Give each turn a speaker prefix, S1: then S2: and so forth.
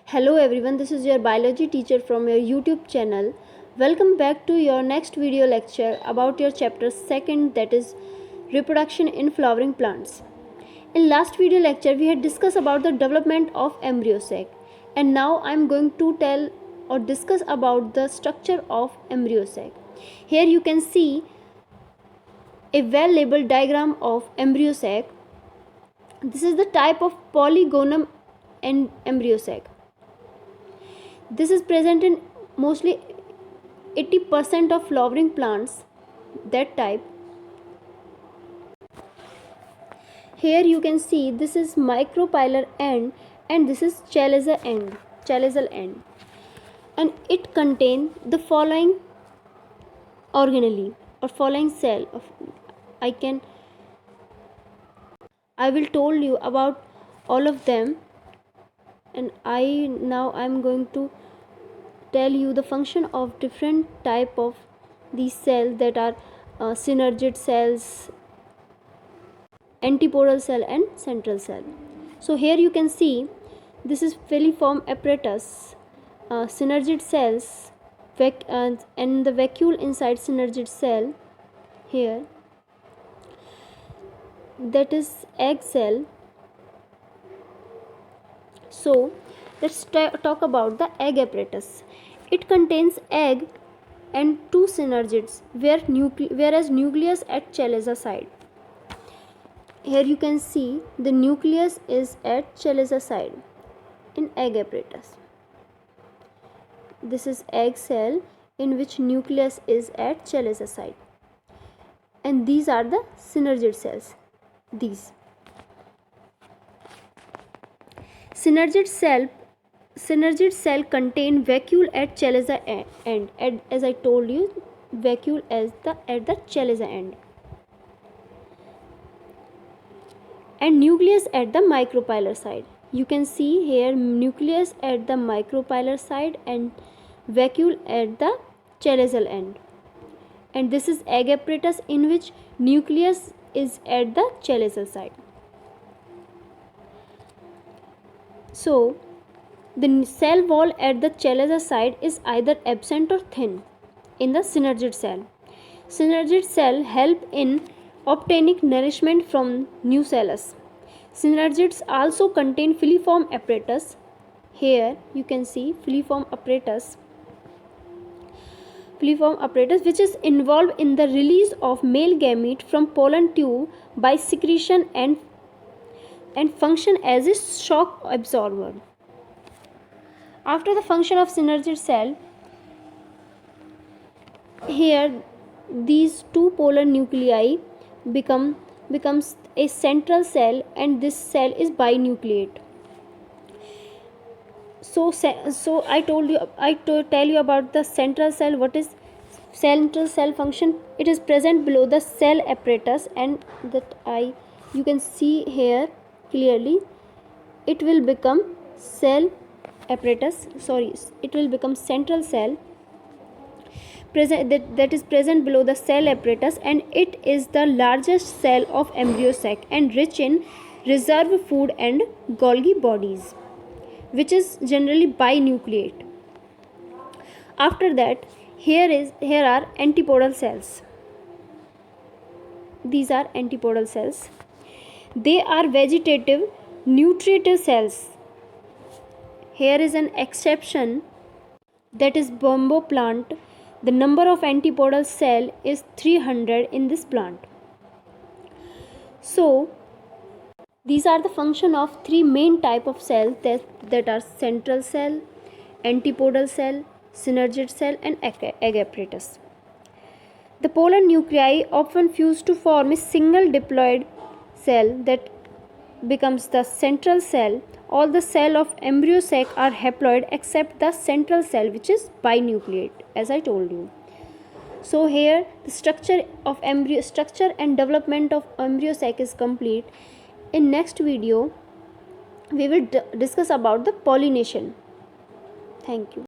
S1: Hello everyone, this is your biology teacher from your YouTube channel. Welcome back to your next video lecture about your chapter 2nd, that is reproduction in flowering plants. In last video lecture we had discussed about the development of embryo sac, and now I am going to tell or discuss about the structure of embryo sac. Here you can see a well labeled diagram of embryo sac. This is the type of polygonum and embryo sac. This is present in mostly 80% of flowering plants, that type. Here you can see this is micropylar end and this is chaliza end, chalizal end, and it contains the following organelle or following cell of I will told you about all of them, and I'm going to tell you the function of different type of these cells, that are synergid cells, antipodal cell and central cell. So here you can see this is filiform apparatus, synergid cells, and the vacuole inside synergid cell here, that is egg cell. So let's talk about the egg apparatus. It contains egg and two synergids, whereas nucleus at chaliza side. Here you can see the nucleus is at chaliza side in egg apparatus. This is egg cell in which nucleus is at chaliza side, and these are the synergid cells. These synergid cell contain vacuole at chaliza end, and as I told you, vacuole at the chaliza end, and nucleus at the micropylar side. You can see here nucleus at the micropylar side and vacuole at the chalizal end, and this is egg apparatus in which nucleus is at the chalizal side. So the cell wall at the chaliza side is either absent or thin in the synergid cell. Synergid cell help in obtaining nourishment from nucellus. Synergids also contain filiform apparatus. Here you can see filiform apparatus which is involved in the release of male gamete from pollen tube by secretion and function as a shock absorber. After the function of synergid cell, here these two polar nuclei becomes a central cell, and this cell is binucleate. So I tell you about the central cell. What is central cell function? It is present below the cell apparatus, and you can see here clearly. It will become cell apparatus. It will become central cell that is present below the cell apparatus, and it is the largest cell of embryo sac and rich in reserve food and Golgi bodies, which is generally binucleate. After that, here are antipodal cells. These are antipodal cells. They are vegetative nutritive cells. Here is an exception, that is bamboo plant. The number of antipodal cell is 300 in this plant. So these are the function of three main type of cells that are central cell, antipodal cell, synergid cell, and egg apparatus. The polar nuclei often fuse to form a single diploid cell that becomes the central cell. All the cell of embryo sac are haploid except the central cell, which is binucleate, as I told you. So here the structure and development of embryo sac is complete. In next video we will discuss about the pollination. Thank you.